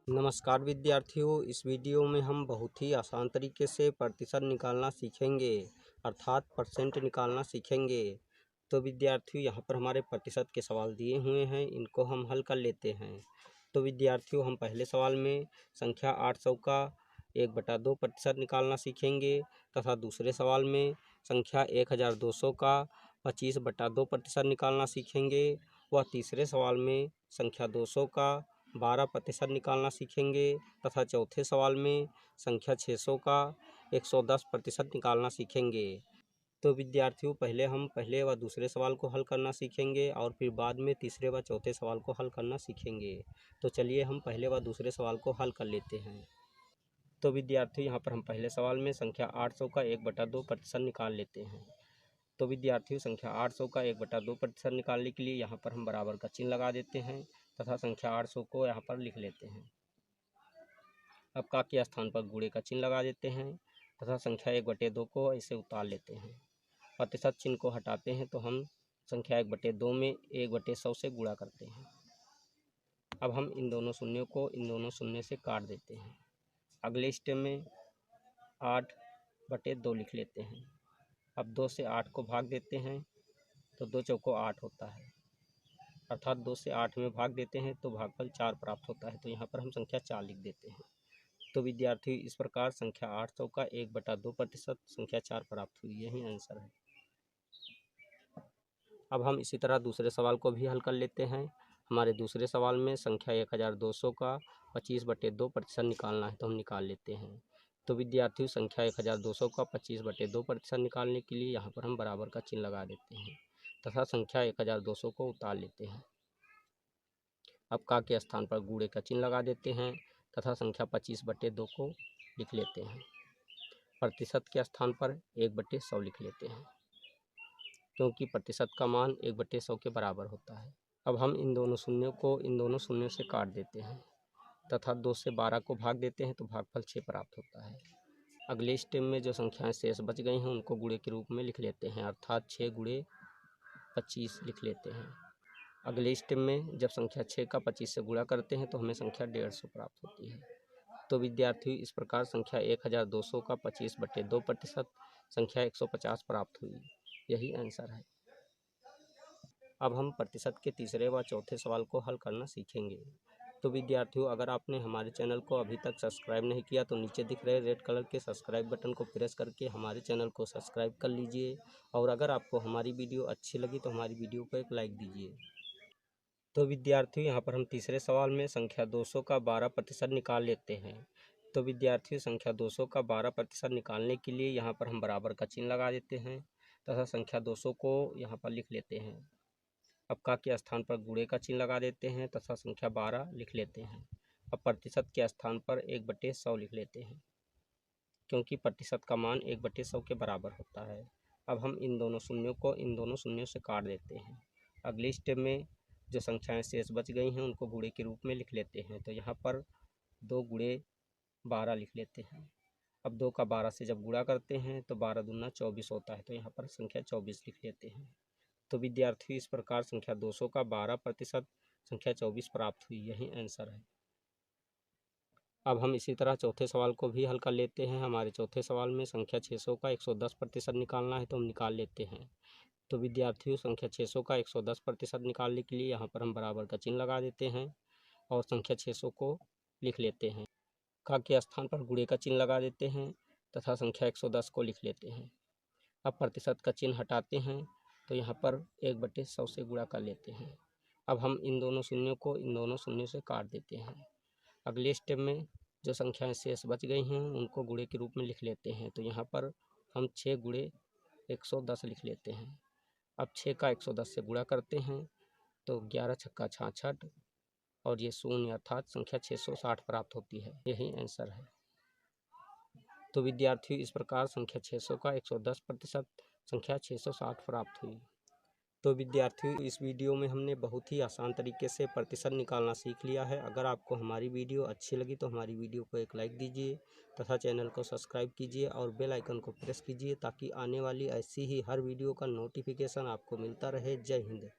नमस्कार विद्यार्थियों, इस वीडियो में हम बहुत ही आसान तरीके से प्रतिशत निकालना सीखेंगे, अर्थात परसेंट निकालना सीखेंगे। तो विद्यार्थियों, यहाँ पर हमारे प्रतिशत के सवाल दिए हुए हैं, इनको हम हल कर लेते हैं। तो विद्यार्थियों, हम पहले सवाल में संख्या 800 का 1/2 प्रतिशत निकालना सीखेंगे तथा दूसरे सवाल में संख्या 1200 का 25/2 प्रतिशत निकालना सीखेंगे व तीसरे सवाल में संख्या 200 का 12% निकालना सीखेंगे तथा चौथे सवाल में संख्या 600 का 110% निकालना सीखेंगे। तो विद्यार्थियों, पहले हम पहले व दूसरे सवाल को हल करना सीखेंगे और फिर बाद में तीसरे व चौथे सवाल को हल करना सीखेंगे। तो चलिए हम पहले व दूसरे सवाल को हल कर लेते हैं। तो विद्यार्थियों, यहाँ पर हम पहले सवाल में संख्या 800 का 1/2 प्रतिशत निकाल लेते हैं। तो विद्यार्थियों, संख्या 800 का 1/2 प्रतिशत निकालने के लिए यहाँ पर हम बराबर का चिन्ह लगा देते हैं तथा संख्या 800 को यहाँ पर लिख लेते हैं। अब का के स्थान पर गुणे का चिन्ह लगा देते हैं तथा संख्या 1/2 को ऐसे उतार लेते हैं। प्रतिशत चिन्ह को हटाते हैं तो हम संख्या 1/2 में 1/100 से गुणा करते हैं। अब हम इन दोनों शून्यों को इन दोनों शून्य से काट देते हैं। अगले स्टेप में 8/2 लिख लेते हैं। अब 2 से 8 को भाग देते हैं तो 2 चौको 8 होता है, अर्थात 2 से 8 में भाग देते हैं तो भागफल 4 प्राप्त होता है। तो यहाँ पर हम संख्या 4 लिख देते हैं। तो विद्यार्थी, इस प्रकार संख्या 800 का 1/2 प्रतिशत संख्या 4 प्राप्त हुई, यही आंसर है। अब हम इसी तरह दूसरे सवाल को भी हल कर लेते हैं। हमारे दूसरे सवाल में संख्या 1200 का 25/2 प्रतिशत निकालना है, तो हम निकाल लेते हैं। तो विद्यार्थियों, संख्या 1200 का 25/2 प्रतिशत निकालने के लिए यहाँ पर हम बराबर का चिन्ह लगा देते हैं तथा संख्या 1200 को उतार लेते हैं। अब का के स्थान पर गुणे का चिन्ह लगा देते हैं तथा संख्या 25/2 को लिख लेते हैं। प्रतिशत के स्थान पर 1/100 लिख लेते हैं, क्योंकि प्रतिशत का मान 1/100 के बराबर होता है। अब हम इन दोनों शून्यों को इन दोनों शून्यों से काट देते हैं तथा 2 से 12 को भाग देते हैं तो भागफल 6 प्राप्त होता है। अगले स्टेप में जो संख्याएं शेष बच गई हैं उनको गुणे के रूप में लिख लेते हैं, अर्थात 6 गुणे 25 लिख लेते हैं। अगले स्टेप में जब संख्या 6 का 25 से गुणा करते हैं तो हमें संख्या 150 प्राप्त होती है। तो विद्यार्थियों, इस प्रकार संख्या 1200 का 25/2 प्रतिशत संख्या 150 प्राप्त हुई, यही आंसर है। अब हम प्रतिशत के तीसरे व चौथे सवाल को हल करना सीखेंगे। तो विद्यार्थियों, अगर आपने हमारे चैनल को अभी तक सब्सक्राइब नहीं किया तो नीचे दिख रहे रेड कलर के सब्सक्राइब बटन को प्रेस करके हमारे चैनल को सब्सक्राइब कर लीजिए और अगर आपको हमारी वीडियो अच्छी लगी तो हमारी वीडियो को एक लाइक दीजिए। तो विद्यार्थियों, यहाँ पर हम तीसरे सवाल में संख्या 200 का 12% निकाल लेते हैं। तो विद्यार्थियों, संख्या 200 का 12% निकालने के लिए यहाँ पर हम बराबर का चिन्ह लगा देते हैं तथा संख्या 200 को यहाँ पर लिख लेते हैं। अब का के स्थान पर गुणे का चिन्ह लगा देते हैं तथा संख्या 12 लिख लेते हैं। अब प्रतिशत के स्थान पर 1/100 लिख लेते हैं, क्योंकि प्रतिशत का मान 1/100 के बराबर होता है। अब हम इन दोनों शून्यों को इन दोनों शून्यों से काट देते हैं। अगले स्टेप में जो संख्याएं शेष बच गई हैं उनको गुणे के रूप में लिख लेते हैं। तो यहाँ पर 2 गुणे 12 लिख लेते हैं। अब 2 का 12 से जब गुणा करते हैं तो 12 दूना 24 होता है, तो यहाँ पर संख्या 24 लिख लेते हैं। तो विद्यार्थी, इस प्रकार संख्या 200 का 12% संख्या 24 प्राप्त हुई, यही आंसर है। अब हम इसी तरह चौथे सवाल को भी हल कर लेते हैं। हमारे चौथे सवाल में संख्या 600 का 110% निकालना है, तो हम निकाल लेते हैं। तो विद्यार्थियों, संख्या 600 का 110% निकालने के लिए यहाँ पर हम बराबर का चिन्ह लगा देते हैं और संख्या 600 को लिख लेते हैं। का के स्थान पर गुणे का चिन्ह लगा देते हैं तथा संख्या 110 को लिख लेते हैं। अब प्रतिशत का चिन्ह हटाते हैं तो यहाँ पर 1/100 से गुणा कर लेते हैं। अब हम इन दोनों शून्यों को इन दोनों शून्यों से काट देते हैं। अगले स्टेप में जो संख्याएं शेष बच गई हैं उनको गुणे के रूप में लिख लेते हैं। तो यहाँ पर हम 6 गुणे 110 लिख लेते हैं। अब 6 का 110 से गुणा करते हैं तो 11 छक्का 66 और ये शून्य, अर्थात संख्या 660 प्राप्त होती है, यही आंसर है। तो विद्यार्थियों, इस प्रकार संख्या 600 का 110% संख्या 660 प्राप्त हुई। तो विद्यार्थियों, इस वीडियो में हमने बहुत ही आसान तरीके से प्रतिशत निकालना सीख लिया है। अगर आपको हमारी वीडियो अच्छी लगी तो हमारी वीडियो को एक लाइक दीजिए तथा चैनल को सब्सक्राइब कीजिए और बेल आइकन को प्रेस कीजिए ताकि आने वाली ऐसी ही हर वीडियो का नोटिफिकेशन आपको मिलता रहे। जय हिंद।